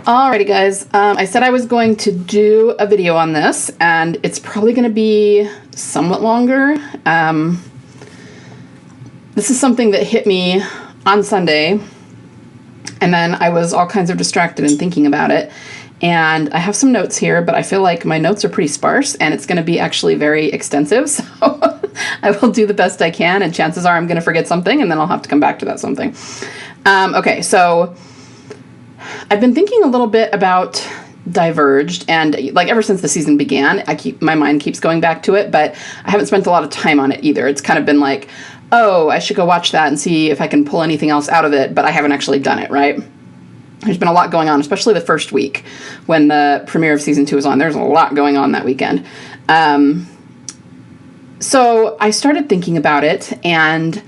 Alrighty guys, I said I was going to do a video on this, and it's probably going to be somewhat longer. This is something that hit me on Sunday, and then I was all kinds of distracted and thinking about it. And I have some notes here, but I feel like my notes are pretty sparse, and it's going to be actually very extensive, so I will do the best I can, and chances are I'm going to forget something, and then I'll have to come back to that something. Okay, so I've been thinking a little bit about Diverged, and like ever since the season began, my mind keeps going back to it, but I haven't spent a lot of time on it either. It's kind of been like, oh, I should go watch that and see if I can pull anything else out of it, but I haven't actually done it, right? There's been a lot going on, especially the first week when the premiere of season 2 was on. There's a lot going on that weekend. So I started thinking about it, and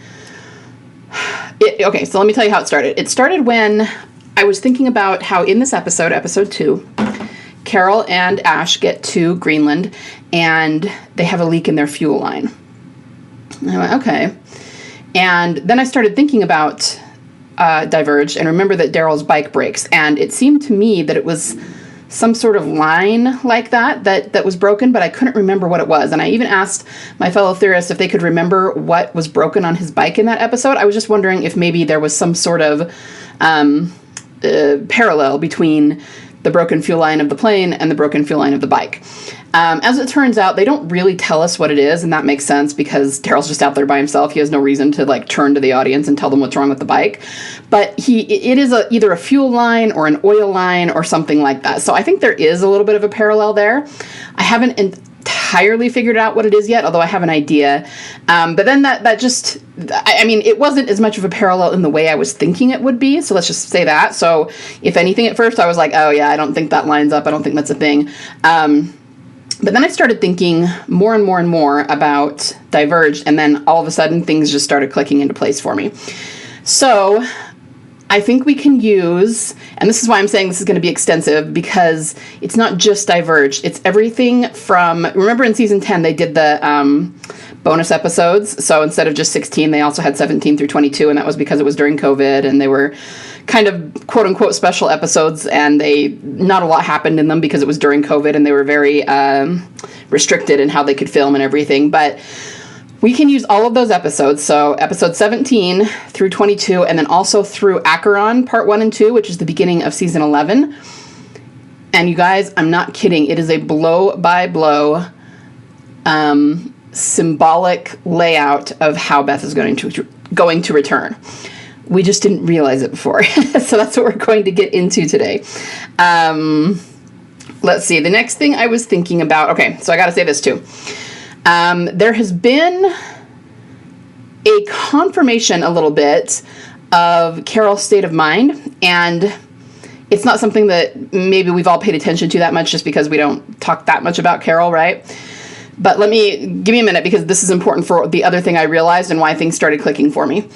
okay, so let me tell you how it started. It started when I was thinking about how in this episode, episode 2, Carol and Ash get to Greenland, and they have a leak in their fuel line. And I went, okay. And then I started thinking about Diverged, and remember that Daryl's bike breaks, and it seemed to me that it was some sort of line like that was broken, but I couldn't remember what it was. And I even asked my fellow theorists if they could remember what was broken on his bike in that episode. I was just wondering if maybe there was some sort of parallel between the broken fuel line of the plane and the broken fuel line of the bike. As it turns out, they don't really tell us what it is, and that makes sense because Daryl's just out there by himself. He has no reason to like turn to the audience and tell them what's wrong with the bike. But it is either a fuel line or an oil line or something like that. So I think there is a little bit of a parallel there. I haven't entirely figured out what it is yet, although I have an idea. But then that just, I mean, it wasn't as much of a parallel in the way I was thinking it would be. So let's just say that. So if anything, at first I was like, oh yeah, I don't think that lines up. I don't think that's a thing. But then I started thinking more and more and more about Diverged, and then all of a sudden things just started clicking into place for me. So I think we can use, and this is why I'm saying this is going to be extensive, because it's not just Diverged. It's everything from, remember in season 10 they did the bonus episodes, so instead of just 16 they also had 17 through 22, and that was because it was during COVID, and they were kind of quote-unquote special episodes, and not a lot happened in them because it was during COVID, and they were very restricted in how they could film and everything. But we can use all of those episodes, so episode 17 through 22, and then also through Acheron, part 1 and 2, which is the beginning of season 11. And you guys, I'm not kidding, it is a blow-by-blow symbolic layout of how Beth is going to return. We just didn't realize it before. So that's what we're going to get into today. Let's see. The next thing I was thinking about... Okay, so I got to say this too. There has been a confirmation a little bit of Carol's state of mind. And it's not something that maybe we've all paid attention to that much just because we don't talk that much about Carol, right? But give me a minute because this is important for the other thing I realized and why things started clicking for me.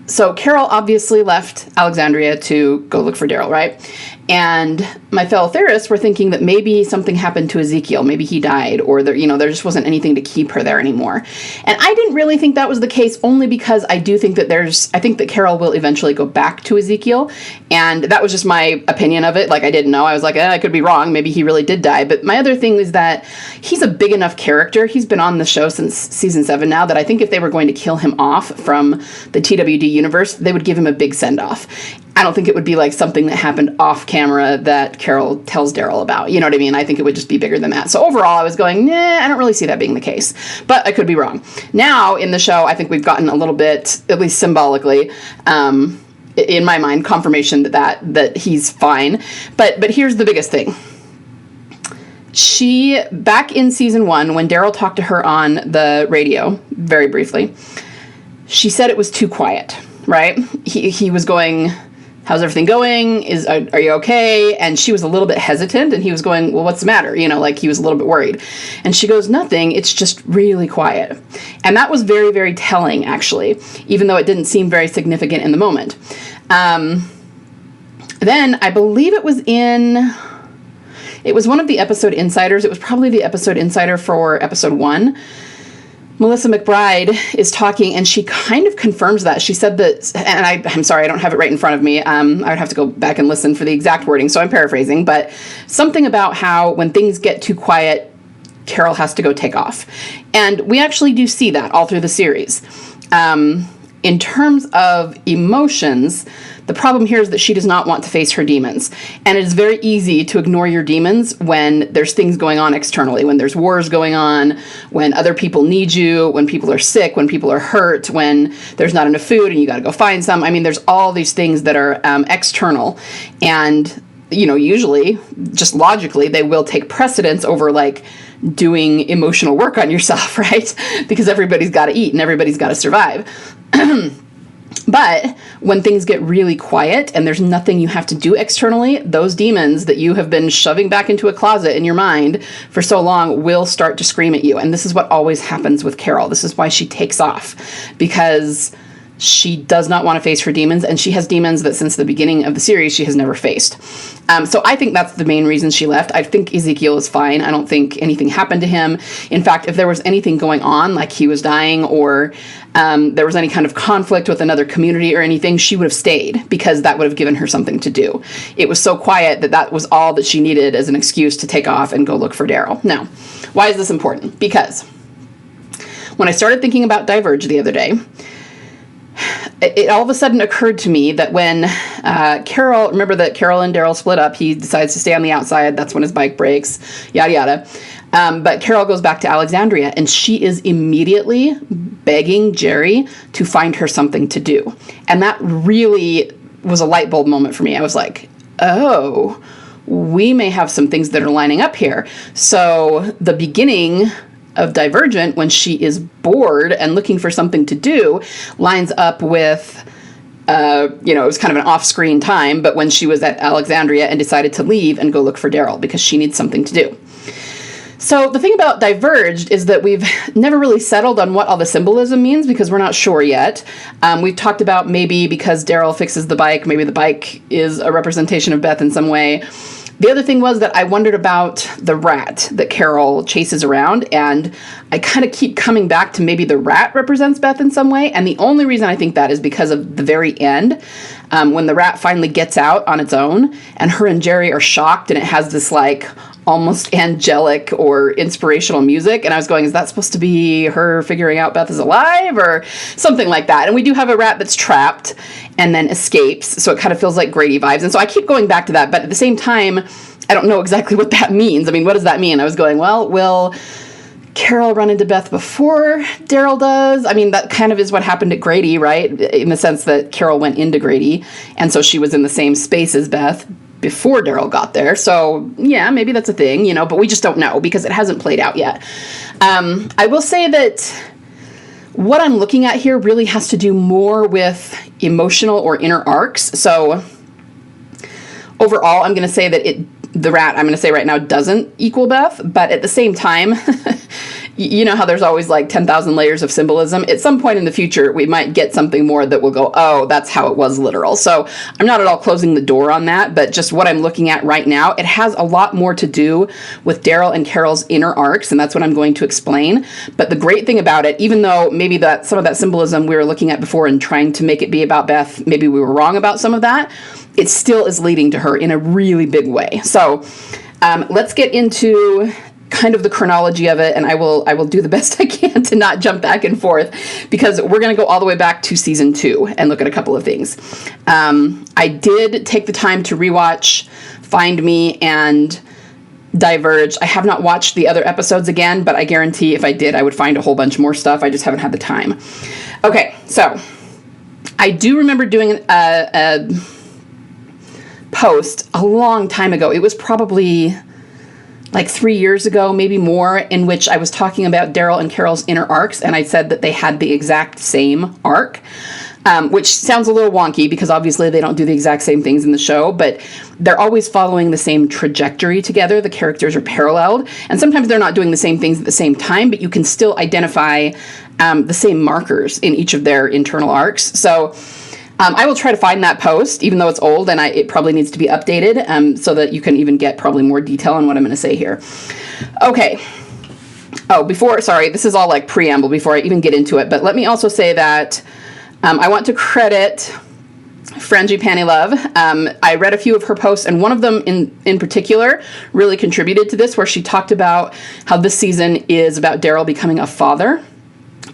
So Carol obviously left Alexandria to go look for Daryl, right? And my fellow theorists were thinking that maybe something happened to Ezekiel. Maybe he died, or there just wasn't anything to keep her there anymore. And I didn't really think that was the case, only because I do think that I think that Carol will eventually go back to Ezekiel. And that was just my opinion of it. Like, I didn't know. I was like, I could be wrong. Maybe he really did die. But my other thing is that he's a big enough character. He's been on the show since season 7 now, that I think if they were going to kill him off from the TWD universe, they would give him a big send-off. I don't think it would be like something that happened off camera that Carol tells Daryl about. You know what I mean? I think it would just be bigger than that. So overall, I was going, I don't really see that being the case. But I could be wrong. Now, in the show, I think we've gotten a little bit, at least symbolically, in my mind, confirmation that he's fine. But here's the biggest thing. Back in season 1, when Daryl talked to her on the radio, very briefly, she said it was too quiet, right? He was going... How's everything going? Are you okay? And she was a little bit hesitant, and he was going, well, what's the matter? Like he was a little bit worried. And she goes, nothing. It's just really quiet. And that was very, very telling, actually, even though it didn't seem very significant in the moment. Then I believe it was one of the episode insiders. It was probably the episode insider for episode 1. Melissa McBride is talking, and she kind of confirms that. She said that, and I'm sorry, I don't have it right in front of me. I would have to go back and listen for the exact wording, so I'm paraphrasing, but something about how when things get too quiet, Carol has to go take off. And we actually do see that all through the series. In terms of emotions, the problem here is that she does not want to face her demons. And it is very easy to ignore your demons when there's things going on externally, when there's wars going on, when other people need you, when people are sick, when people are hurt, when there's not enough food and you got to go find some. I mean, there's all these things that are external. And, you know, usually, just logically, they will take precedence over, like, doing emotional work on yourself, right? Because everybody's got to eat and everybody's got to survive. But when things get really quiet and there's nothing you have to do externally, those demons that you have been shoving back into a closet in your mind for so long will start to scream at you. And this is what always happens with Carol. This is why she takes off, because she does not want to face her demons, and she has demons that since the beginning of the series she has never faced. So I think that's the main reason she left. I think Ezekiel is fine. I don't think anything happened to him. In fact, if there was anything going on, like he was dying or there was any kind of conflict with another community or anything, she would have stayed, because that would have given her something to do. It was so quiet that that was all that she needed as an excuse to take off and go look for Daryl. Now, why is this important? Because when I started thinking about Diverged the other day, it all of a sudden occurred to me that when Carol, remember that Carol and Daryl split up, he decides to stay on the outside, that's when his bike breaks, yada yada. But Carol goes back to Alexandria, and she is immediately begging Jerry to find her something to do. And that really was a light bulb moment for me. I was like, oh, we may have some things that are lining up here. So the beginning of Divergent, when she is bored and looking for something to do, lines up with, it was kind of an off-screen time, but when she was at Alexandria and decided to leave and go look for Daryl because she needs something to do. So the thing about Diverged is that we've never really settled on what all the symbolism means, because we're not sure yet. We've talked about maybe because Daryl fixes the bike, maybe the bike is a representation of Beth in some way. The other thing was that I wondered about the rat that Carol chases around, and I kind of keep coming back to maybe the rat represents Beth in some way, and the only reason I think that is because of the very end, when the rat finally gets out on its own, and her and Jerry are shocked, and it has this, like, almost angelic or inspirational music, and I was going, is that supposed to be her figuring out Beth is alive, or something like that? And we do have a rat that's trapped and then escapes, so it kind of feels like Grady vibes, and so I keep going back to that, but at the same time, I don't know exactly what that means. I mean, what does that mean? I was going, well, will Carol run into Beth before Daryl does? I mean, that kind of is what happened at Grady, right? In the sense that Carol went into Grady, and so she was in the same space as Beth before Daryl got there. So, yeah, maybe that's a thing, but we just don't know because it hasn't played out yet. I will say that what I'm looking at here really has to do more with emotional or inner arcs. So, overall, I'm going to say that the rat, I'm going to say right now, doesn't equal Beth, but at the same time, you know how there's always like 10,000 layers of symbolism? At some point in the future, we might get something more that will go, oh, that's how it was literal. So I'm not at all closing the door on that, but just what I'm looking at right now, it has a lot more to do with Daryl and Carol's inner arcs, and that's what I'm going to explain. But the great thing about it, even though maybe that some of that symbolism we were looking at before and trying to make it be about Beth, maybe we were wrong about some of that, it still is leading to her in a really big way. So let's get into kind of the chronology of it, and I will do the best I can to not jump back and forth, because we're going to go all the way back to season 2 and look at a couple of things. I did take the time to rewatch Find Me and Diverged. I have not watched the other episodes again, but I guarantee if I did, I would find a whole bunch more stuff. I just haven't had the time. Okay, so I do remember doing a post a long time ago. It was probably like 3 years ago, maybe more, in which I was talking about Daryl and Carol's inner arcs, and I said that they had the exact same arc, which sounds a little wonky because obviously they don't do the exact same things in the show, but they're always following the same trajectory together. The characters are paralleled, and sometimes they're not doing the same things at the same time, but you can still identify the same markers in each of their internal arcs. So I will try to find that post, even though it's old and it probably needs to be updated, so that you can even get probably more detail on what I'm going to say here. Okay. Sorry, this is all like preamble before I even get into it, but let me also say that I want to credit Frangipani Love. I read a few of her posts, and one of them in particular really contributed to this, where she talked about how this season is about Daryl becoming a father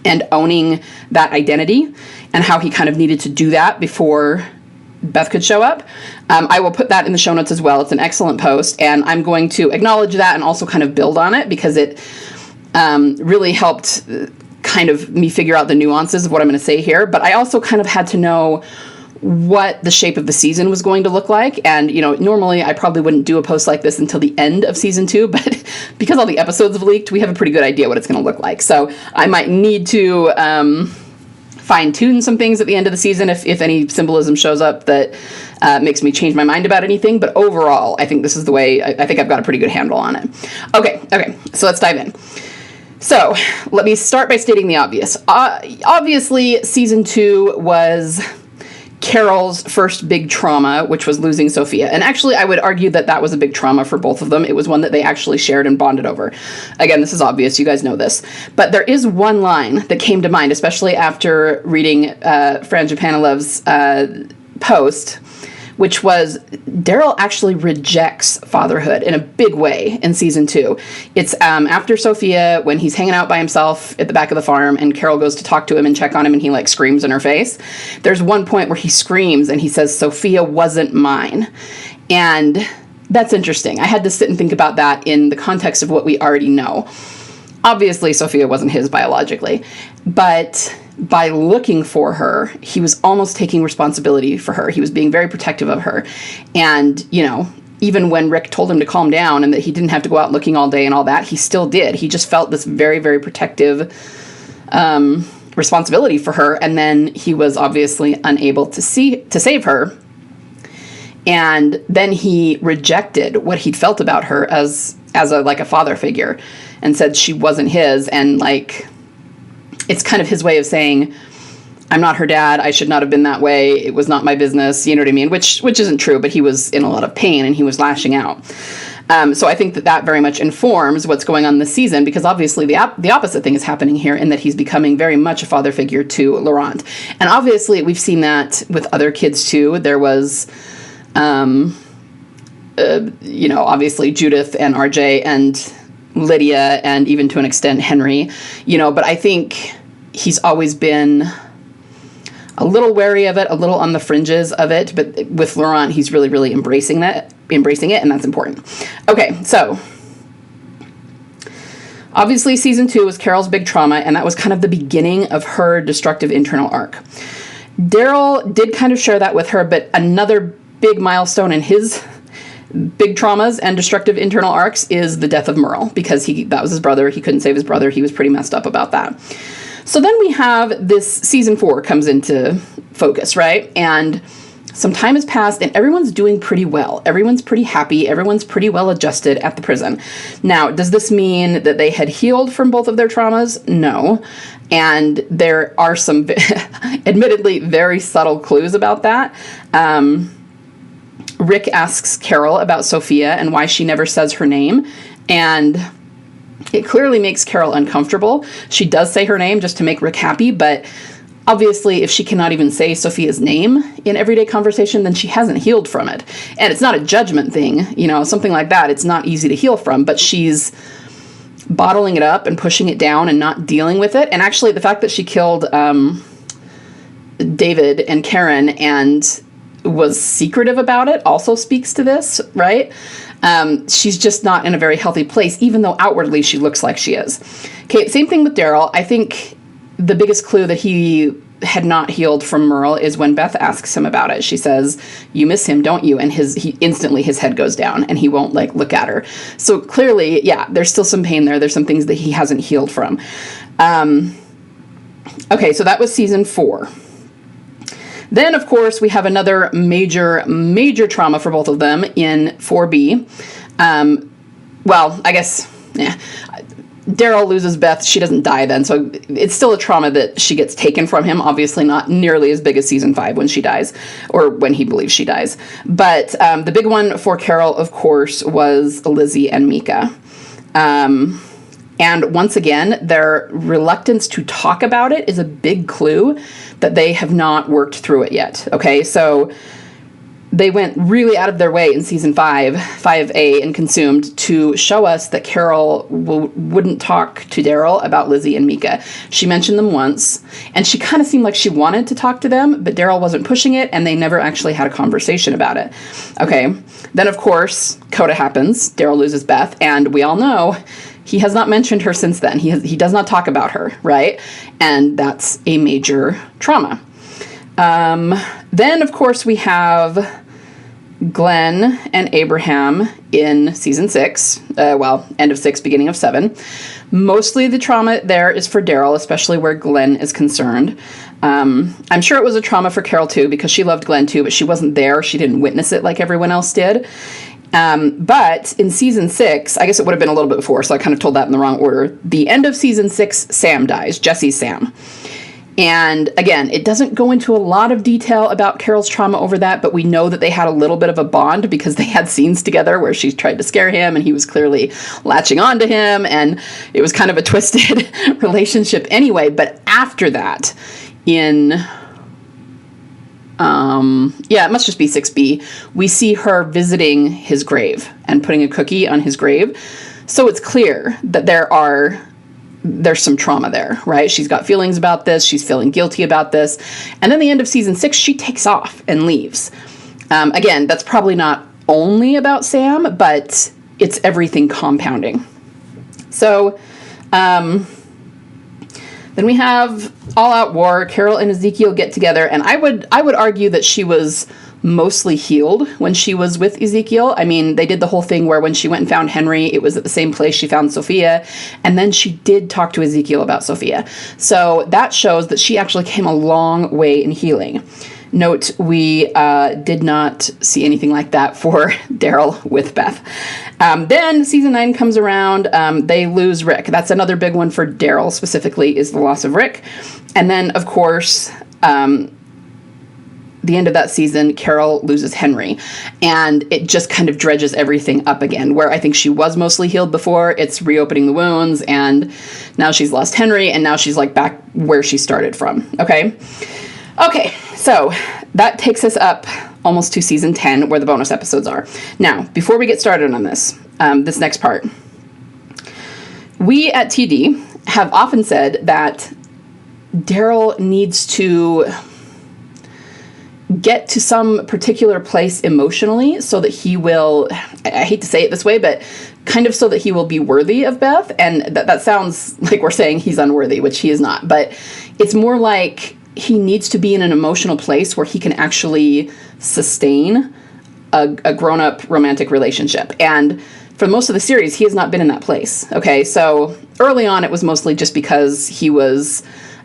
and owning that identity, and how he kind of needed to do that before Beth could show up. I will put that in the show notes as well. It's an excellent post, and I'm going to acknowledge that and also kind of build on it, because it really helped kind of me figure out the nuances of what I'm going to say here. But I also kind of had to know what the shape of the season was going to look like. And, normally I probably wouldn't do a post like this until the end of season 2, but because all the episodes have leaked, we have a pretty good idea what it's going to look like. So I might need to fine-tune some things at the end of the season if any symbolism shows up that makes me change my mind about anything. But overall, I think this is the way, I think I've got a pretty good handle on it. Okay, so let's dive in. So let me start by stating the obvious. Obviously, season 2 was Carol's first big trauma, which was losing Sophia. And actually, I would argue that that was a big trauma for both of them. It was one that they actually shared and bonded over. Again, this is obvious. You guys know this. But there is one line that came to mind, especially after reading Frangipanilov's post, which was Daryl actually rejects fatherhood in a big way in season 2. It's after Sophia, when he's hanging out by himself at the back of the farm, and Carol goes to talk to him and check on him, and he like screams in her face. There's one point where he screams and he says, "Sophia wasn't mine." And that's interesting. I had to sit and think about that in the context of what we already know. Obviously, Sophia wasn't his biologically, but by looking for her, he was almost taking responsibility for her. He was being very protective of her. And, even when Rick told him to calm down and that he didn't have to go out looking all day and all that, he still did. He just felt this very, very protective responsibility for her. And then he was obviously unable to save her. And then he rejected what he'd felt about her as a father figure, and said she wasn't his. And it's kind of his way of saying, I'm not her dad. I should not have been that way. It was not my business. You know what I mean? Which isn't true, but he was in a lot of pain and he was lashing out. So I think that very much informs what's going on this season, because obviously the opposite thing is happening here, in that he's becoming very much a father figure to Laurent. And obviously we've seen that with other kids too. There was, obviously Judith and RJ and Lydia, and even to an extent Henry, but I think he's always been a little wary of it, a little on the fringes of it, but with Laurent, he's really, really embracing it, and that's important. Okay, so obviously season 2 was Carol's big trauma, and that was kind of the beginning of her destructive internal arc. Daryl did kind of share that with her, but another big milestone in his big traumas and destructive internal arcs is the death of Merle, because that was his brother. He couldn't save his brother. He was pretty messed up about that. So then we have this season 4 comes into focus, right? And some time has passed and everyone's doing pretty well. Everyone's pretty happy. Everyone's pretty well adjusted at the prison. Now, does this mean that they had healed from both of their traumas? No. And there are some admittedly very subtle clues about that. Rick asks Carol about Sophia and why she never says her name, and it clearly makes Carol uncomfortable. She does say her name just to make Rick happy, but obviously if she cannot even say Sophia's name in everyday conversation, then she hasn't healed from it. And it's not a judgment thing, something like that. It's not easy to heal from, but she's bottling it up and pushing it down and not dealing with it. And actually the fact that she killed David and Karen and was secretive about it also speaks to this, right? She's just not in a very healthy place, even though outwardly she looks like she is. Okay, same thing with Daryl. I think the biggest clue that he had not healed from Merle is when Beth asks him about it. She says, "You miss him, don't you?" And instantly his head goes down and he won't look at her. So clearly, yeah, there's still some pain there. There's some things that he hasn't healed from. Okay, so that was season 4. Then, of course, we have another major, major trauma for both of them in 4B. Daryl loses Beth. She doesn't die then, so it's still a trauma that she gets taken from him. Obviously not nearly as big as season 5 when she dies, or when he believes she dies. But the big one for Carol, of course, was Lizzie and Mika. And once again, their reluctance to talk about it is a big clue that they have not worked through it yet. Okay, so they went really out of their way in season 5A and Consumed, to show us that Carol wouldn't talk to Daryl about Lizzie and Mika. She mentioned them once, and she kind of seemed like she wanted to talk to them, but Daryl wasn't pushing it, and they never actually had a conversation about it. Okay, then of course, Coda happens. Daryl loses Beth, and we all know he has not mentioned her since then. He does not talk about her, right? And that's a major trauma. Then, of course, we have Glenn and Abraham in season 6, end of 6, beginning of 7. Mostly the trauma there is for Daryl, especially where Glenn is concerned. I'm sure it was a trauma for Carol too, because she loved Glenn too, but she wasn't there. She didn't witness it like everyone else did. But in season 6, I guess it would have been a little bit before, so I kind of told that in the wrong order. The end of season 6, Sam dies, Jesse's Sam. And again, it doesn't go into a lot of detail about Carol's trauma over that, but we know that they had a little bit of a bond because they had scenes together where she tried to scare him and he was clearly latching on to him, and it was kind of a twisted relationship anyway. But after that, in it must just be 6B, we see her visiting his grave and putting a cookie on his grave. So it's clear that there's some trauma there, right? She's got feelings about this. She's feeling guilty about this. And then the end of season 6, she takes off and leaves. Again, that's probably not only about Sam, but it's everything compounding. So then we have all-out war. Carol and Ezekiel get together, and I would argue that she was mostly healed when she was with Ezekiel. I mean, they did the whole thing where when she went and found Henry, it was at the same place she found Sophia, and then she did talk to Ezekiel about Sophia. So that shows that she actually came a long way in healing. Note, we did not see anything like that for Daryl with Beth. Then season 9 comes around. They lose Rick. That's another big one for Daryl specifically, is the loss of Rick. And then, of course, the end of that season, Carol loses Henry, and it just kind of dredges everything up again. Where I think she was mostly healed before, it's reopening the wounds, and now she's lost Henry, and now she's like back where she started from. Okay, so that takes us up almost to season 10, where the bonus episodes are. Now, before we get started on this next part, we at TD have often said that Daryl needs to get to some particular place emotionally so that he will, I hate to say it this way, but kind of so that he will be worthy of Beth. And that sounds like we're saying he's unworthy, which he is not. But it's more like he needs to be in an emotional place where he can actually sustain a grown-up romantic relationship. And for most of the series, he has not been in that place. Okay, so early on, it was mostly just because he was...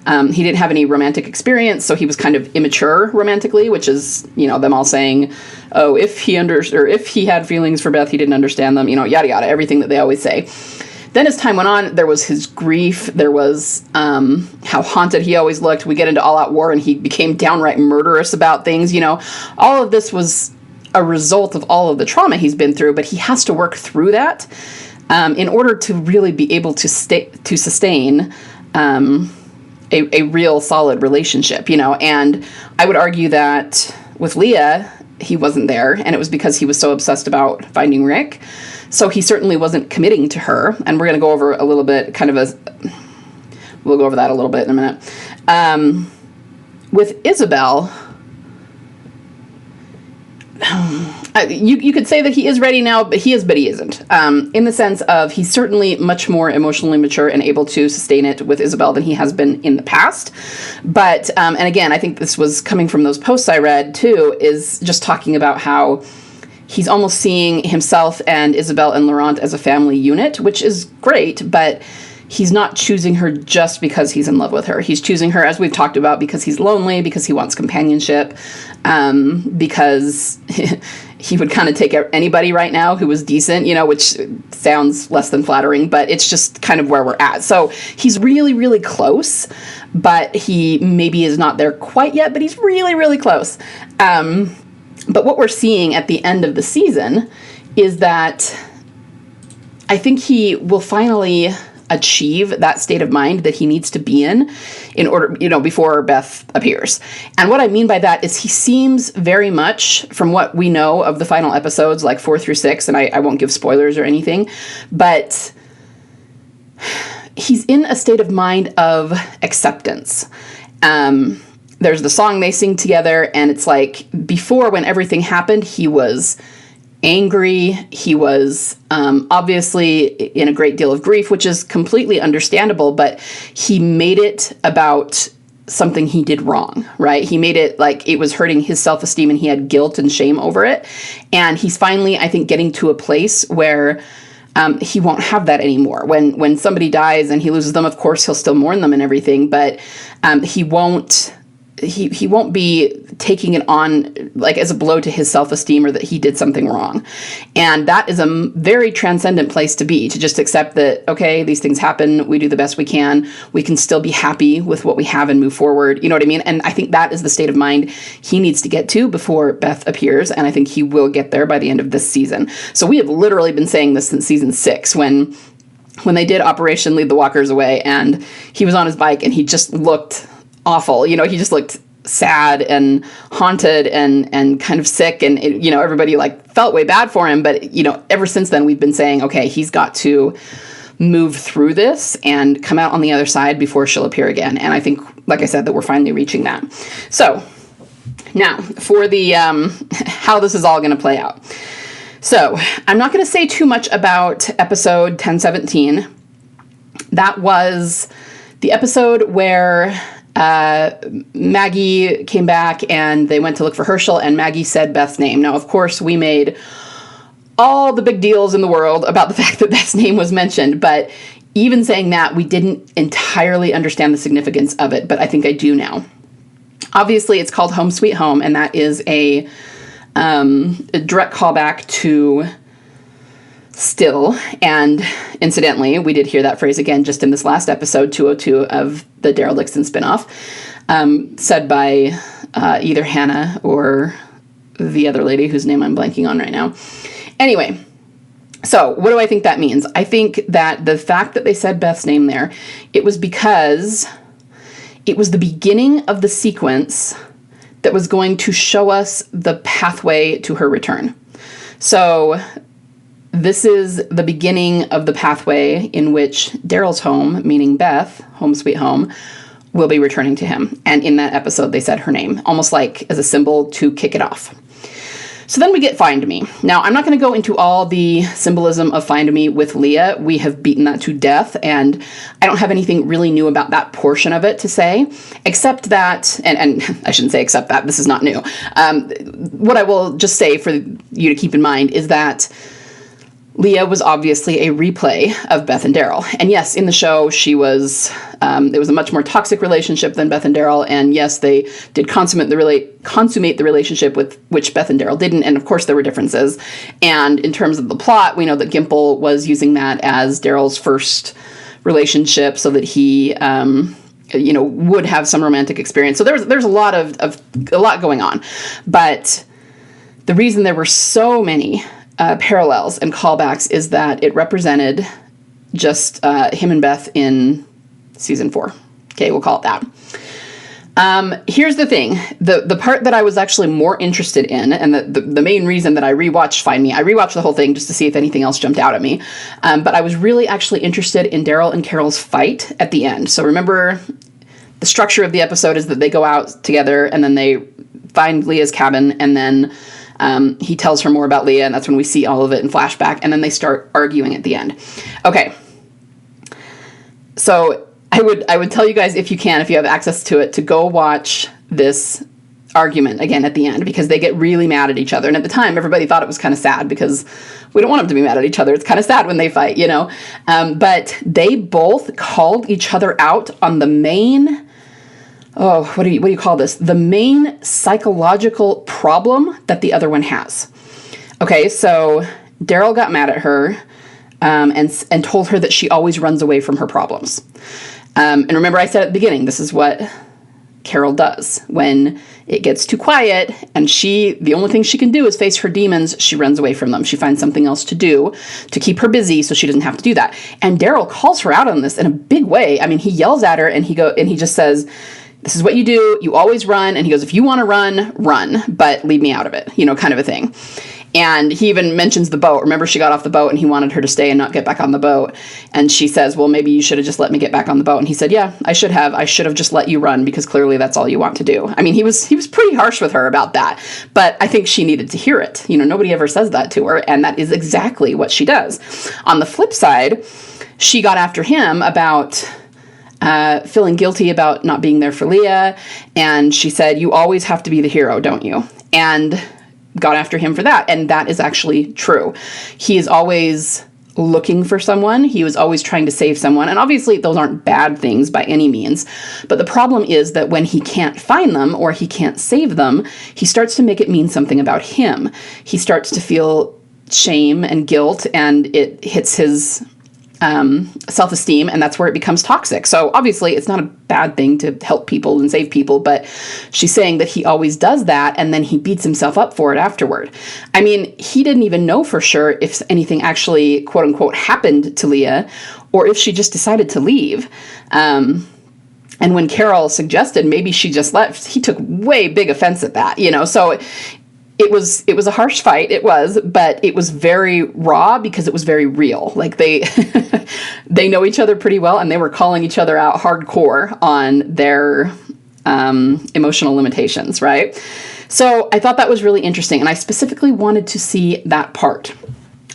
he didn't have any romantic experience, so he was kind of immature romantically, which is, them all saying, oh, if he had feelings for Beth, he didn't understand them, yada yada, everything that they always say. Then as time went on, there was his grief, there was how haunted he always looked. We get into all-out war, and he became downright murderous about things, All of this was a result of all of the trauma he's been through, but he has to work through that in order to really be able to sustain a real solid relationship, and I would argue that with Leah, he wasn't there, and it was because he was so obsessed about finding Rick, so he certainly wasn't committing to her, and we're going to go over a little bit, we'll go over that a little bit in a minute. With Isabel, you could say that he is ready now, but he isn't. In the sense of he's certainly much more emotionally mature and able to sustain it with Isabel than he has been in the past. But, and again, I think this was coming from those posts I read too, is just talking about how he's almost seeing himself and Isabel and Laurent as a family unit, which is great, but he's not choosing her just because he's in love with her. He's choosing her, as we've talked about, because he's lonely, because he wants companionship, because he would kind of take anybody right now who was decent, which sounds less than flattering, but it's just kind of where we're at. So he's really, really close, but he maybe is not there quite yet, but he's really, really close. But what we're seeing at the end of the season is that I think he will finally achieve that state of mind that he needs to be in order, before Beth appears. And what I mean by that is he seems very much, from what we know of the final episodes, like 4 through 6, and I won't give spoilers or anything, but he's in a state of mind of acceptance. There's the song they sing together, and it's like, before, when everything happened, he was angry. He was obviously in a great deal of grief, which is completely understandable, but he made it about something he did wrong, right? He made it like it was hurting his self-esteem, and he had guilt and shame over it. And he's finally, I think, getting to a place where he won't have that anymore. When somebody dies and he loses them, of course, he'll still mourn them and everything, but he won't be taking it on like as a blow to his self-esteem or that he did something wrong. And that is a very transcendent place to be, to just accept that, okay, these things happen. We do the best we can. We can still be happy with what we have and move forward. You know what I mean? And I think that is the state of mind he needs to get to before Beth appears. And I think he will get there by the end of this season. So we have literally been saying this since season 6 when they did Operation Lead the Walkers Away, and he was on his bike and he just looked awful. He just looked sad and haunted and kind of sick, and everybody like felt way bad for him. But ever since then we've been saying, okay, he's got to move through this and come out on the other side before she'll appear again. And I think, like I said, that we're finally reaching that. So now for the how this is all going to play out. So I'm not going to say too much about episode 1017. That was the episode where Maggie came back and they went to look for Herschel, and Maggie said Beth's name. Now, of course, we made all the big deals in the world about the fact that Beth's name was mentioned, but even saying that, we didn't entirely understand the significance of it, but I think I do now. Obviously, it's called Home Sweet Home, and that is a direct callback to Still. And incidentally, we did hear that phrase again just in this last episode, 202 of the Daryl Dixon spinoff, said by either Hannah or the other lady whose name I'm blanking on right now. Anyway, so what do I think that means? I think that the fact that they said Beth's name there, it was because it was the beginning of the sequence that was going to show us the pathway to her return. So this is the beginning of the pathway in which Daryl's home, meaning Beth, Home Sweet Home, will be returning to him. And in that episode, they said her name, almost like as a symbol to kick it off. So then we get Find Me. Now, I'm not going to go into all the symbolism of Find Me with Leah. We have beaten that to death, and I don't have anything really new about that portion of it to say, except that, and I shouldn't say except that, this is not new. What I will just say for you to keep in mind is that Leah was obviously a replay of Beth and Daryl. And yes, in the show, she was, it was a much more toxic relationship than Beth and Daryl. And yes, they did consummate the relationship with which Beth and Daryl didn't. And of course, there were differences. And in terms of the plot, we know that Gimple was using that as Daryl's first relationship so that he, would have some romantic experience. So there's a lot a lot going on. But the reason there were so many parallels and callbacks is that it represented just him and Beth in season 4. Okay, we'll call it that. Here's the thing. The part that I was actually more interested in, and the main reason that I rewatched Find Me, I rewatched the whole thing just to see if anything else jumped out at me. But I was really actually interested in Daryl and Carol's fight at the end. So remember, the structure of the episode is that they go out together and then they find Leah's cabin, and then he tells her more about Leah, and that's when we see all of it in flashback, and then they start arguing at the end. Okay. So I would tell you guys, if you can, if you have access to it, to go watch this argument again at the end, because they get really mad at each other. And at the time, everybody thought it was kind of sad because we don't want them to be mad at each other. It's kind of sad when they fight, but they both called each other out on the main, what do you call this? The main psychological problem that the other one has. Okay, so Daryl got mad at her and told her that she always runs away from her problems. And remember I said at the beginning, this is what Carol does. When it gets too quiet and the only thing she can do is face her demons, she runs away from them. She finds something else to do to keep her busy so she doesn't have to do that. And Daryl calls her out on this in a big way. I mean, he yells at her and he just says, this is what you do. You always run. And he goes, if you want to run, but leave me out of it, kind of a thing. And he even mentions the boat. Remember, she got off the boat and he wanted her to stay and not get back on the boat. And she says, well, maybe you should have just let me get back on the boat. And he said, yeah, I should have. I should have just let you run because clearly that's all you want to do. I mean, he was pretty harsh with her about that. But I think she needed to hear it. Nobody ever says that to her. And that is exactly what she does. On the flip side, she got after him about feeling guilty about not being there for Leah. And she said, you always have to be the hero, don't you? And got after him for that. And that is actually true. He is always looking for someone. He was always trying to save someone. And obviously those aren't bad things by any means. But the problem is that when he can't find them or he can't save them, he starts to make it mean something about him. He starts to feel shame and guilt, and it hits his self-esteem, and that's where it becomes toxic. So obviously it's not a bad thing to help people and save people, but she's saying that he always does that and then he beats himself up for it afterward. I mean, he didn't even know for sure if anything actually quote unquote happened to Leah or if she just decided to leave. And when Carol suggested maybe she just left, he took way big offense at that, so it was a harsh fight, but it was very raw because it was very real. Like they know each other pretty well, and they were calling each other out hardcore on their emotional limitations, right? So I thought that was really interesting, and I specifically wanted to see that part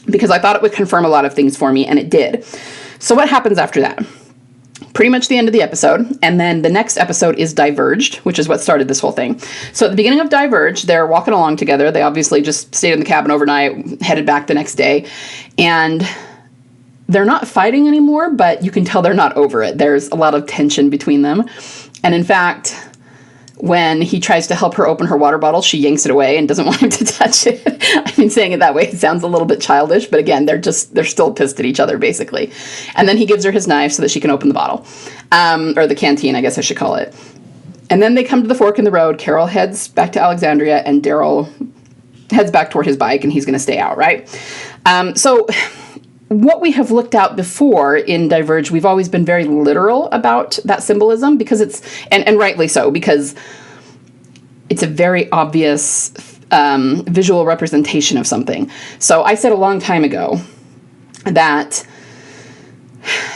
because I thought it would confirm a lot of things for me, and it did. So what happens after that? Pretty much the end of the episode. And then the next episode is Diverged, which is what started this whole thing. So at the beginning of Diverged, they're walking along together. They obviously just stayed in the cabin overnight, headed back the next day. And they're not fighting anymore, but you can tell they're not over it. There's a lot of tension between them. And in fact, when he tries to help her open her water bottle, she yanks it away and doesn't want him to touch it. I mean, saying it that way, it sounds a little bit childish, but again, they're still pissed at each other, basically. And then he gives her his knife so that she can open the bottle. Or the canteen, I guess I should call it. And then they come to the fork in the road. Carol heads back to Alexandria, and Daryl heads back toward his bike, and he's going to stay out, right? So what we have looked at before in Diverge, we've always been very literal about that symbolism because and rightly so, because it's a very obvious visual representation of something. So I said a long time ago that,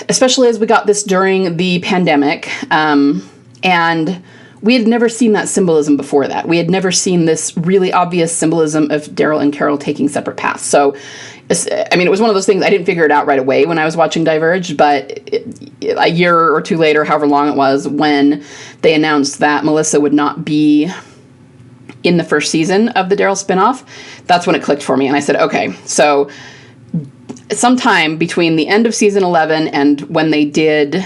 especially as we got this during the pandemic, and we had never seen that symbolism before that. We had never seen this really obvious symbolism of Daryl and Carol taking separate paths. So it was one of those things I didn't figure it out right away when I was watching Diverged, but a year or two later, however long it was, when they announced that Melissa would not be in the first season of the Daryl spinoff, that's when it clicked for me. And I said, okay, so sometime between the end of season 11 and when they did,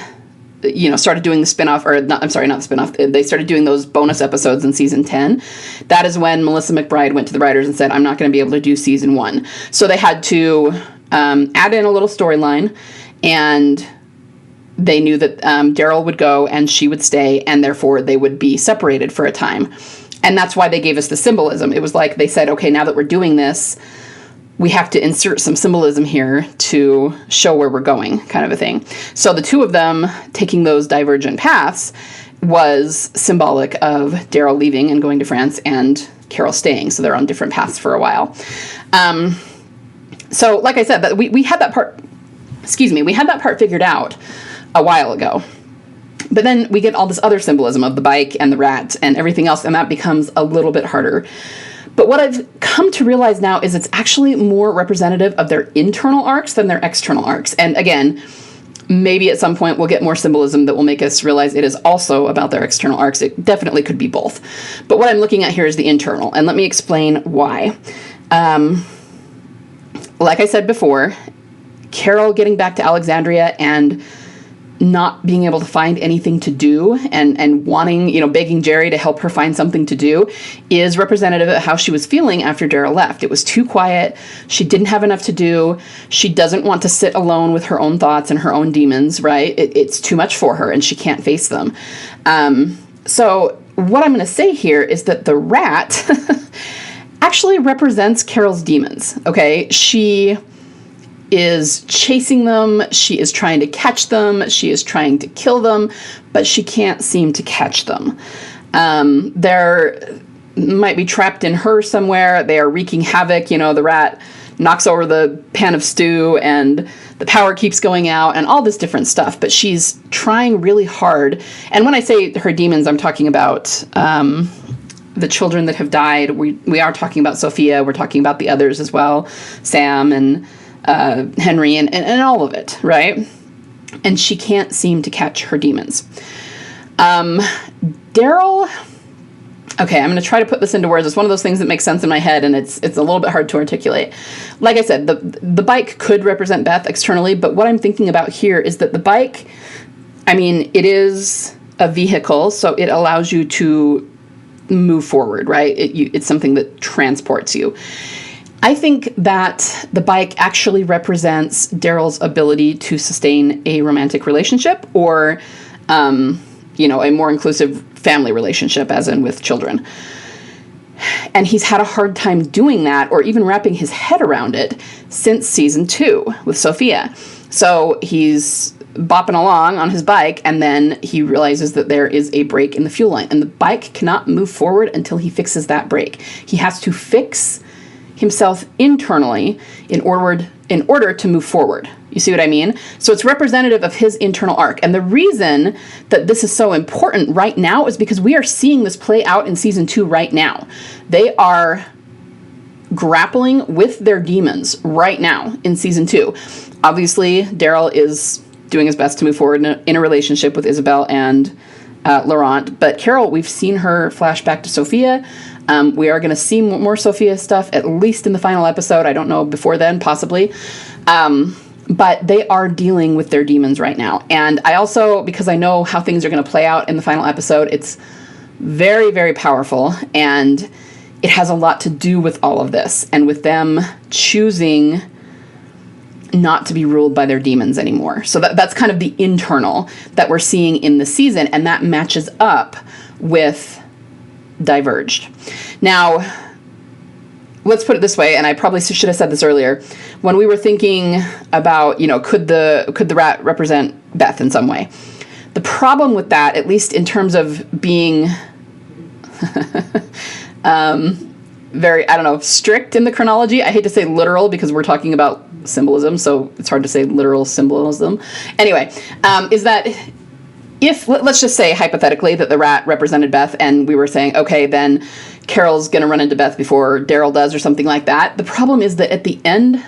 started doing the spinoff, not the spinoff, they started doing those bonus episodes in season 10. That is when Melissa McBride went to the writers and said, I'm not going to be able to do season 1. So they had to add in a little storyline, and they knew that Daryl would go and she would stay, and therefore they would be separated for a time. And that's why they gave us the symbolism. It was like they said, okay, now that we're doing this, we have to insert some symbolism here to show where we're going, kind of a thing. So the two of them taking those divergent paths was symbolic of Daryl leaving and going to France and Carol staying. So they're on different paths for a while. So like I said, we had that part, we had that part figured out a while ago. But then we get all this other symbolism of the bike and the rat and everything else, and that becomes a little bit harder. But what I've come to realize now is it's actually more representative of their internal arcs than their external arcs. And again, maybe at some point we'll get more symbolism that will make us realize it is also about their external arcs. It definitely could be both. But what I'm looking at here is the internal, and let me explain why. Like I said before, Carol getting back to Alexandria and not being able to find anything to do and wanting, begging Jerry to help her find something to do is representative of how she was feeling after Daryl left. It was too quiet. She didn't have enough to do. She doesn't want to sit alone with her own thoughts and her own demons, right? It's too much for her and she can't face them. So what I'm going to say here is that the rat actually represents Carol's demons, okay? She is chasing them, she is trying to catch them, she is trying to kill them, but she can't seem to catch them. They're might be trapped in her somewhere. They are wreaking havoc. The rat knocks over the pan of stew and the power keeps going out and all this different stuff, but she's trying really hard. And when I say her demons, I'm talking about the children that have died. We are talking about Sophia. We're talking about the others as well, Sam and Henry and all of it, right? And she can't seem to catch her demons. Daryl... Okay, I'm going to try to put this into words. It's one of those things that makes sense in my head, and it's a little bit hard to articulate. Like I said, the bike could represent Beth externally, but what I'm thinking about here is that the bike, it is a vehicle, so it allows you to move forward, right? It's something that transports you. I think that the bike actually represents Daryl's ability to sustain a romantic relationship or, a more inclusive family relationship, as in with children. And he's had a hard time doing that or even wrapping his head around it since season 2 with Sophia. So he's bopping along on his bike, and then he realizes that there is a break in the fuel line, and the bike cannot move forward until he fixes that break. He has to fix himself internally in order to move forward. You see what I mean? So it's representative of his internal arc. And the reason that this is so important right now is because we are seeing this play out in season 2 right now. They are grappling with their demons right now in season 2. Obviously, Daryl is doing his best to move forward in a relationship with Isabel and Laurent. But Carol, we've seen her flash back to Sophia. We are going to see more Sophia stuff, at least in the final episode. I don't know before then, possibly. But they are dealing with their demons right now. And I also, because I know how things are going to play out in the final episode, it's very, very powerful. And it has a lot to do with all of this. And with them choosing not to be ruled by their demons anymore. So that's kind of the internal that we're seeing in the season. And that matches up with Diverged. Now, let's put it this way, and I probably should have said this earlier. When we were thinking about, could the rat represent Beth in some way? The problem with that, at least in terms of being very, strict in the chronology. I hate to say literal because we're talking about symbolism, so it's hard to say literal symbolism. Anyway, is that if, let's just say hypothetically that the rat represented Beth and we were saying, okay, then Carol's going to run into Beth before Daryl does or something like that. The problem is that at the end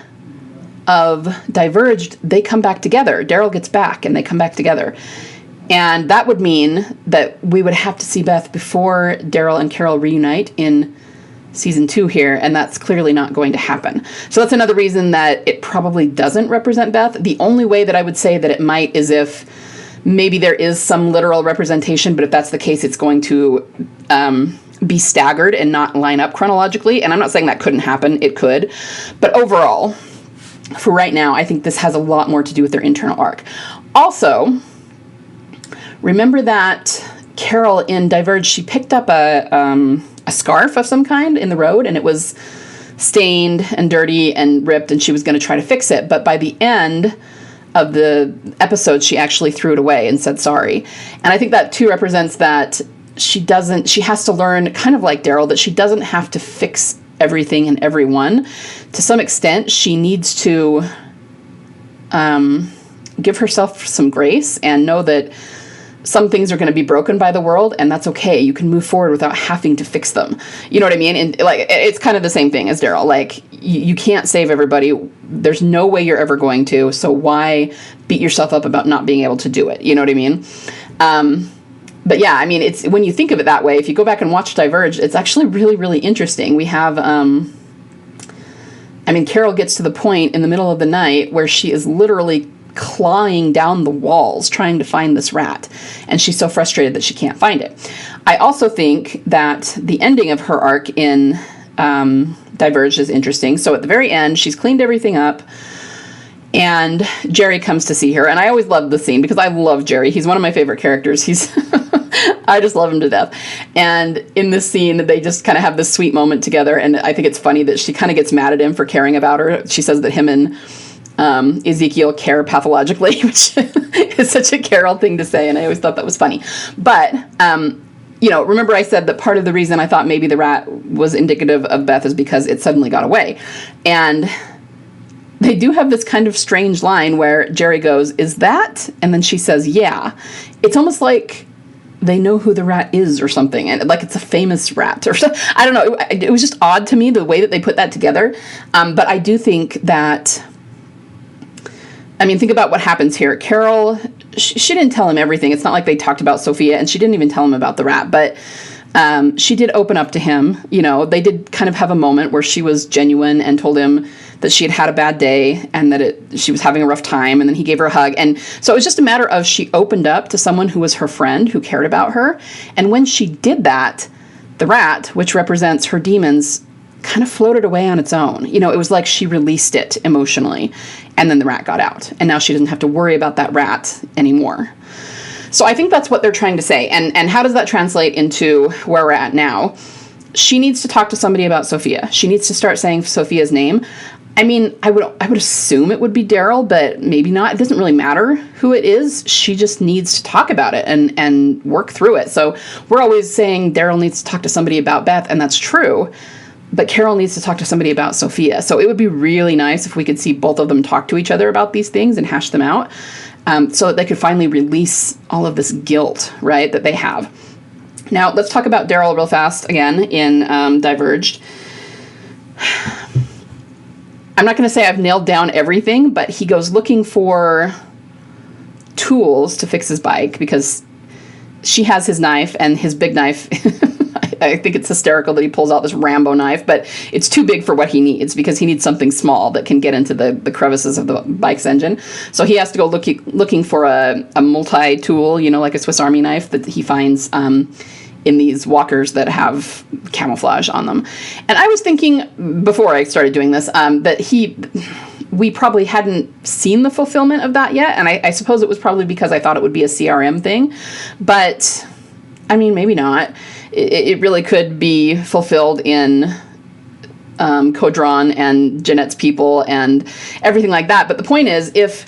of Diverged, they come back together. Daryl gets back and they come back together. And that would mean that we would have to see Beth before Daryl and Carol reunite in season 2 here, and that's clearly not going to happen. So that's another reason that it probably doesn't represent Beth. The only way that I would say that it might is if maybe there is some literal representation, but if that's the case, it's going to be staggered and not line up chronologically. And I'm not saying that couldn't happen. It could. But overall, for right now, I think this has a lot more to do with their internal arc. Also, remember that Carol in Diverged, she picked up a scarf of some kind in the road, and it was stained and dirty and ripped, and she was going to try to fix it. But by the end of the episode, she actually threw it away and said sorry. And I think that too represents that she has to learn, kind of like Daryl, that she doesn't have to fix everything and everyone. To some extent, she needs to give herself some grace and know that some things are going to be broken by the world, and that's okay. You can move forward without having to fix them. You know what I mean? And it's kind of the same thing as Daryl. You can't save everybody. There's no way you're ever going to. So why beat yourself up about not being able to do it? You know what I mean? But yeah, it's when you think of it that way, if you go back and watch Diverged, it's actually really, really interesting. We have, Carol gets to the point in the middle of the night where she is literally clawing down the walls trying to find this rat, and she's so frustrated that she can't find it. I also think that the ending of her arc in Diverged is interesting. So at the very end, she's cleaned everything up, and Jerry comes to see her, and I always love the scene because I love Jerry. He's one of my favorite characters. He's I just love him to death. And in this scene, they just kind of have this sweet moment together. And I think it's funny that she kind of gets mad at him for caring about her. She says that him and Ezekiel care pathologically, which is such a Carol thing to say. And I always thought that was funny. But, remember I said that part of the reason I thought maybe the rat was indicative of Beth is because it suddenly got away. And they do have this kind of strange line where Jerry goes, "Is that?" And then she says, "Yeah." It's almost like they know who the rat is or something, and like it's a famous rat or something. I don't know. It was just odd to me the way that they put that together. But I do think that, think about what happens here. Carol, she didn't tell him everything. It's not like they talked about Sophia, and she didn't even tell him about the rat, but she did open up to him. They did kind of have a moment where she was genuine and told him that she had a bad day and that she was having a rough time, and then he gave her a hug. And so it was just a matter of she opened up to someone who was her friend, who cared about her. And when she did that, the rat, which represents her demons, kind of floated away on its own. It was like she released it emotionally, and then the rat got out. And now she doesn't have to worry about that rat anymore. So I think that's what they're trying to say. And how does that translate into where we're at now? She needs to talk to somebody about Sophia. She needs to start saying Sophia's name. I would assume it would be Daryl, but maybe not. It doesn't really matter who it is. She just needs to talk about it and work through it. So we're always saying Daryl needs to talk to somebody about Beth, and that's true. But Carol needs to talk to somebody about Sophia. So it would be really nice if we could see both of them talk to each other about these things and hash them out, so that they could finally release all of this guilt, right, that they have. Now, let's talk about Daryl real fast again in Diverged. I'm not going to say I've nailed down everything, but he goes looking for tools to fix his bike because she has his knife, and his big knife, I think it's hysterical that he pulls out this Rambo knife, but it's too big for what he needs because he needs something small that can get into the crevices of the bike's engine. So he has to go looking for a multi-tool, like a Swiss Army knife that he finds in these walkers that have camouflage on them. And I was thinking, before I started doing this, that we probably hadn't seen the fulfillment of that yet, and I suppose it was probably because I thought it would be a CRM thing, but, maybe not. It really could be fulfilled in Codron and Jeanette's people and everything like that. But the point is, if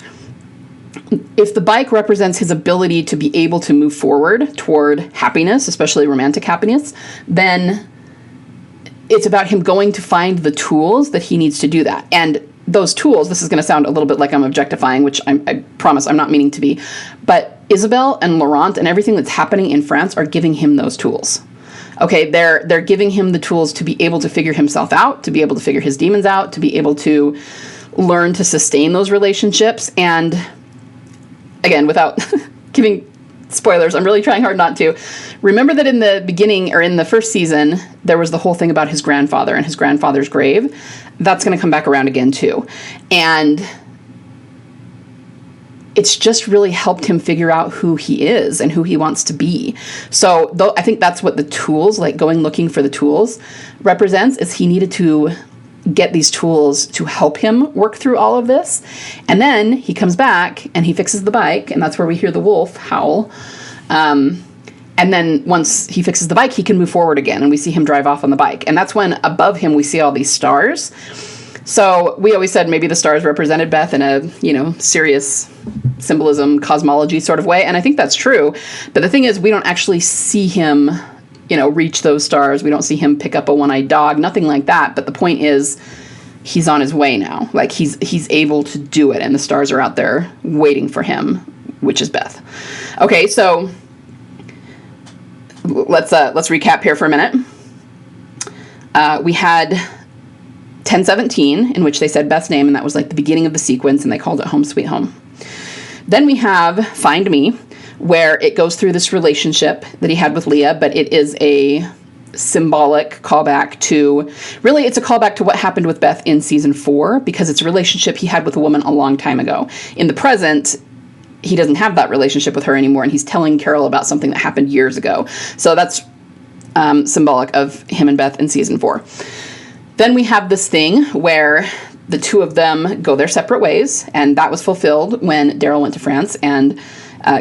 the bike represents his ability to be able to move forward toward happiness, especially romantic happiness, then it's about him going to find the tools that he needs to do that. And those tools, this is going to sound a little bit like I'm objectifying, which I promise I'm not meaning to be, but Isabel and Laurent and everything that's happening in France are giving him those tools. Okay, they're giving him the tools to be able to figure himself out, to be able to figure his demons out, to be able to learn to sustain those relationships. And again, without giving spoilers, I'm really trying hard not to. Remember that in the beginning, or in the first season, there was the whole thing about his grandfather and his grandfather's grave. That's going to come back around again too. And it's just really helped him figure out who he is and who he wants to be. So though I think that's what the tools, like going looking for the tools, represents, is he needed to get these tools to help him work through all of this. And then he comes back and he fixes the bike, and that's where we hear the wolf howl. And then once he fixes the bike, he can move forward again, and we see him drive off on the bike. And that's when above him we see all these stars. So we always said maybe the stars represented Beth in a, serious symbolism, cosmology sort of way. And I think that's true. But the thing is, we don't actually see him, reach those stars. We don't see him pick up a one-eyed dog, nothing like that. But the point is, he's on his way now. Like he's able to do it, and the stars are out there waiting for him, which is Beth. Okay, so let's recap here for a minute. We had 1017, in which they said Beth's name, and that was like the beginning of the sequence, and they called it Home Sweet Home. Then we have Find Me, where it goes through this relationship that he had with Leah, but it is a symbolic callback to, really it's a callback to what happened with Beth in season 4, because it's a relationship he had with a woman a long time ago. In the present, he doesn't have that relationship with her anymore, and he's telling Carol about something that happened years ago. So that's symbolic of him and Beth in season 4. Then we have this thing where the two of them go their separate ways, and that was fulfilled when Daryl went to France and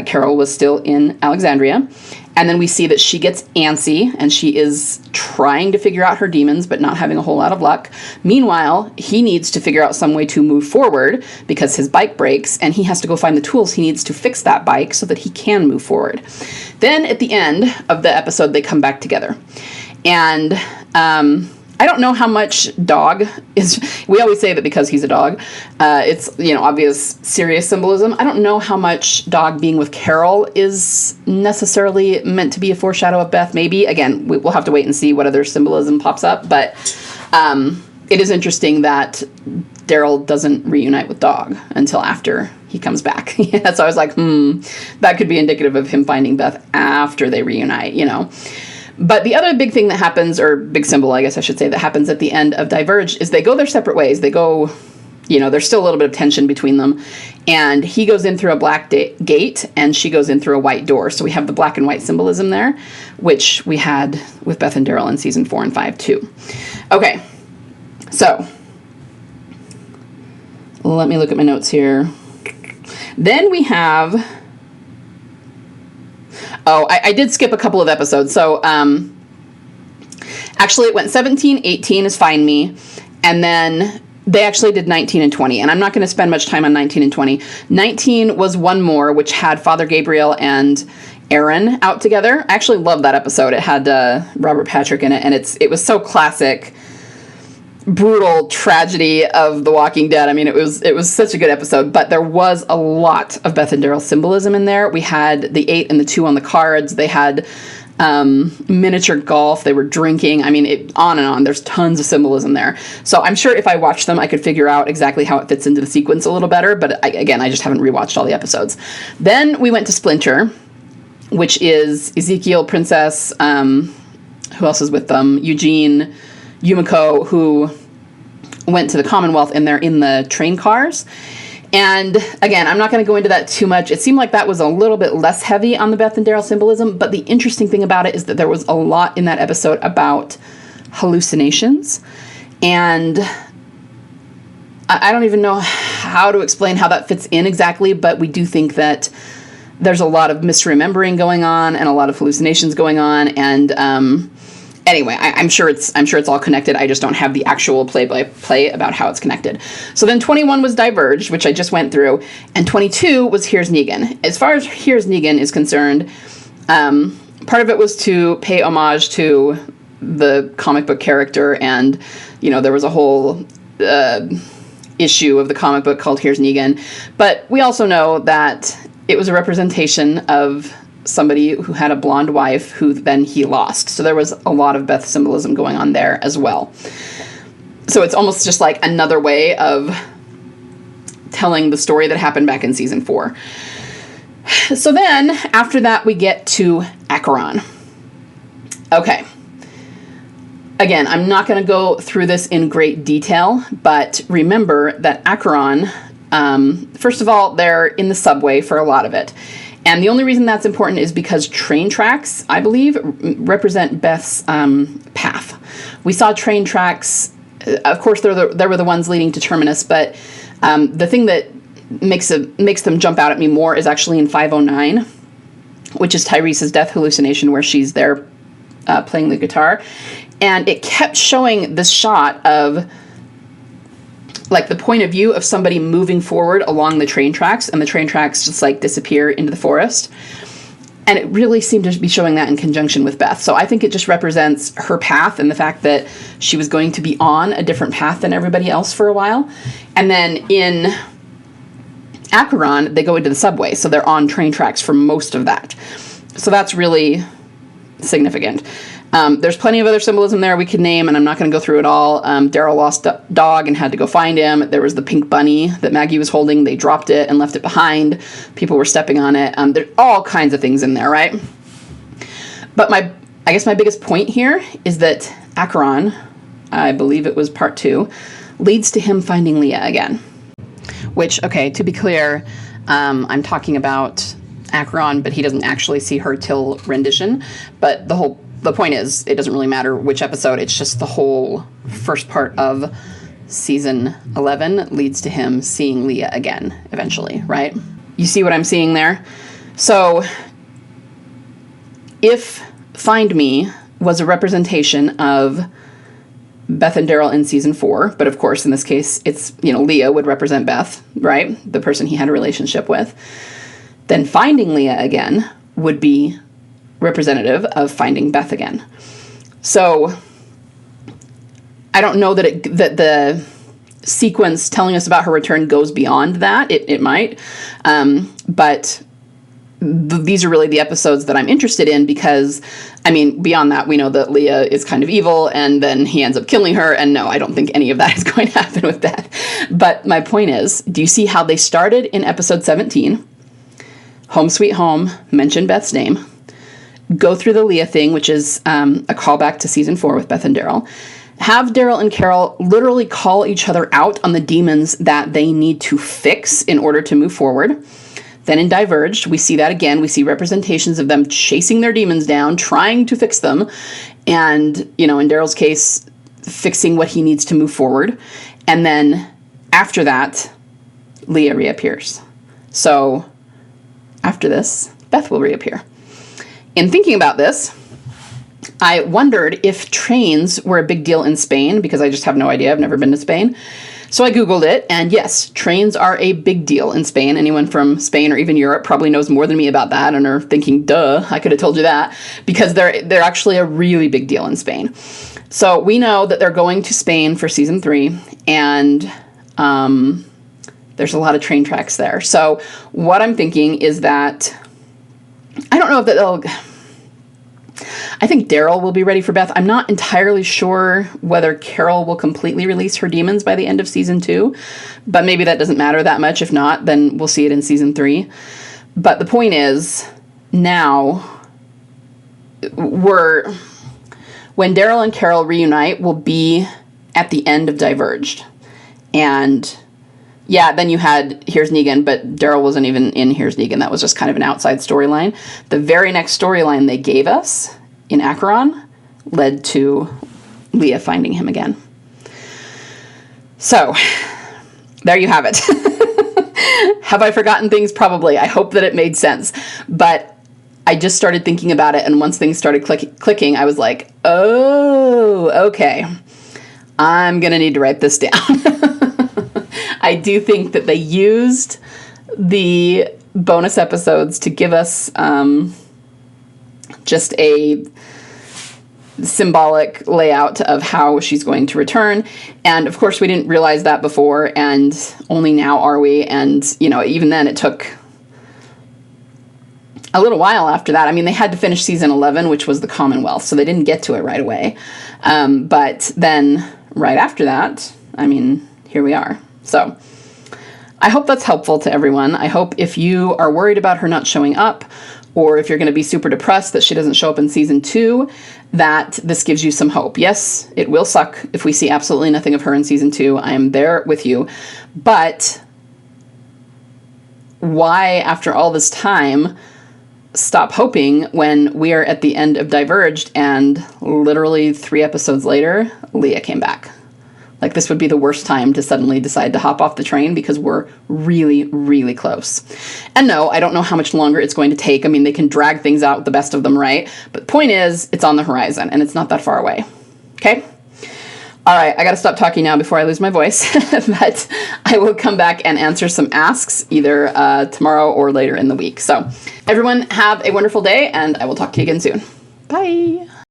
Carol was still in Alexandria. And then we see that she gets antsy and she is trying to figure out her demons, but not having a whole lot of luck. Meanwhile, he needs to figure out some way to move forward because his bike breaks, and he has to go find the tools he needs to fix that bike so that he can move forward. Then at the end of the episode, they come back together. And I don't know how much Dog is. We always say that because he's a dog, it's, obvious, serious symbolism. I don't know how much Dog being with Carol is necessarily meant to be a foreshadow of Beth. Maybe. Again, we'll have to wait and see what other symbolism pops up. But it is interesting that Daryl doesn't reunite with Dog until after he comes back. So I was like, that could be indicative of him finding Beth after they reunite, But the other big thing that happens, or big symbol, I guess I should say, that happens at the end of Diverged is they go their separate ways. They go, there's still a little bit of tension between them. And he goes in through a black gate and she goes in through a white door. So we have the black and white symbolism there, which we had with Beth and Daryl in season 4 and 5 too. Okay, so let me look at my notes here. Then we have... Oh, I did skip a couple of episodes. So, actually, it went 17, 18 is Find Me. And then they actually did 19 and 20. And I'm not going to spend much time on 19 and 20. 19 was One More, which had Father Gabriel and Aaron out together. I actually love that episode. It had Robert Patrick in it. And it was so classic, brutal tragedy of The Walking Dead. I mean, it was such a good episode, but there was a lot of Beth and Daryl symbolism in there. We had the 8 and the 2 on the cards. They had miniature golf. They were drinking. I mean, on and on. There's tons of symbolism there. So I'm sure if I watched them, I could figure out exactly how it fits into the sequence a little better. But I just haven't rewatched all the episodes. Then we went to Splinter, which is Ezekiel, Princess, who else is with them? Eugene, Yumiko, who went to the Commonwealth, and they're in the train cars. And again, I'm not going to go into that too much. It seemed like that was a little bit less heavy on the Beth and Daryl symbolism, but the interesting thing about it is that there was a lot in that episode about hallucinations. And I don't even know how to explain how that fits in exactly, but we do think that there's a lot of misremembering going on and a lot of hallucinations going on. And anyway, I'm sure it's all connected. I just don't have the actual play-by-play about how it's connected. So then 21 was Diverged, which I just went through, and 22 was Here's Negan. As far as Here's Negan is concerned, part of it was to pay homage to the comic book character, and there was a whole issue of the comic book called Here's Negan. But we also know that it was a representation of somebody who had a blonde wife who then he lost. So there was a lot of Beth symbolism going on there as well. So it's almost just like another way of telling the story that happened back in season 4. So then after that, we get to Acheron. Okay. Again, I'm not going to go through this in great detail, but remember that Acheron, first of all, they're in the subway for a lot of it. And the only reason that's important is because train tracks, I believe, represent Beth's path. We saw train tracks. Of course, they were the ones leading to Terminus, but the thing that makes them jump out at me more is actually in 509, which is Tyrese's death hallucination, where she's there playing the guitar. And it kept showing this shot of like the point of view of somebody moving forward along the train tracks, and the train tracks just like disappear into the forest. And it really seemed to be showing that in conjunction with Beth. So I think it just represents her path and the fact that she was going to be on a different path than everybody else for a while. And then in Acheron, they go into the subway, so they're on train tracks for most of that. So that's really significant. There's plenty of other symbolism there we could name, and I'm not going to go through it all. Daryl lost a dog and had to go find him. There was the pink bunny that Maggie was holding. They dropped it and left it behind. People were stepping on it. There's all kinds of things in there, right? But I guess my biggest point here is that Acheron, I believe it was part 2, leads to him finding Leah again. Which, okay, to be clear, I'm talking about Acheron, but he doesn't actually see her till rendition. But the point is, it doesn't really matter which episode. It's just the whole first part of season 11 leads to him seeing Leah again eventually, right? You see what I'm seeing there? So if Find Me was a representation of Beth and Daryl in season 4, but of course in this case it's, Leah would represent Beth, right? The person he had a relationship with. Then finding Leah again would be representative of finding Beth again. So I don't know that the sequence telling us about her return goes beyond that. It might, but these are really the episodes that I'm interested in because, beyond that, we know that Leah is kind of evil and then he ends up killing her. And no, I don't think any of that is going to happen with Beth. But my point is, do you see how they started in episode 17? Home Sweet Home, mention Beth's name, go through the Leah thing, which is a callback to season 4 with Beth and Daryl. Have Daryl and Carol literally call each other out on the demons that they need to fix in order to move forward. Then in Diverged, we see that again. We see representations of them chasing their demons down, trying to fix them. And, in Daryl's case, fixing what he needs to move forward. And then after that, Leah reappears. So after this, Beth will reappear. In thinking about this, I wondered if trains were a big deal in Spain, because I just have no idea. I've never been to Spain. So I Googled it, and yes, trains are a big deal in Spain. Anyone from Spain or even Europe probably knows more than me about that and are thinking, duh, I could have told you that, because they're actually a really big deal in Spain. So we know that they're going to Spain for season 3, and there's a lot of train tracks there. So what I'm thinking is that, I don't know if they'll... I think Daryl will be ready for Beth. I'm not entirely sure whether Carol will completely release her demons by the end of season 2, but maybe that doesn't matter that much. If not, then we'll see it in season 3. But the point is, now, when Daryl and Carol reunite, will be at the end of Diverged. And yeah, then you had Here's Negan, but Daryl wasn't even in Here's Negan. That was just kind of an outside storyline. The very next storyline they gave us in Acheron led to Leah finding him again. So, there you have it. Have I forgotten things? Probably. I hope that it made sense. But I just started thinking about it, and once things started clicking, I was like, oh, okay. I'm going to need to write this down. I do think that they used the bonus episodes to give us just a symbolic layout of how she's going to return. And of course, we didn't realize that before, and only now are we. And, even then it took a little while after that. They had to finish season 11, which was the Commonwealth, so they didn't get to it right away. But then right after that, here we are. So I hope that's helpful to everyone. I hope if you are worried about her not showing up, or if you're going to be super depressed that she doesn't show up in season 2, that this gives you some hope. Yes, it will suck if we see absolutely nothing of her in season 2. I am there with you. But why, after all this time, stop hoping when we are at the end of Diverged and literally 3 episodes later, Leah came back? Like, this would be the worst time to suddenly decide to hop off the train, because we're really, really close. And no, I don't know how much longer it's going to take. They can drag things out with the best of them, right? But the point is, it's on the horizon, and it's not that far away. Okay? All right, I got to stop talking now before I lose my voice. But I will come back and answer some asks either tomorrow or later in the week. So everyone have a wonderful day, and I will talk to you again soon. Bye.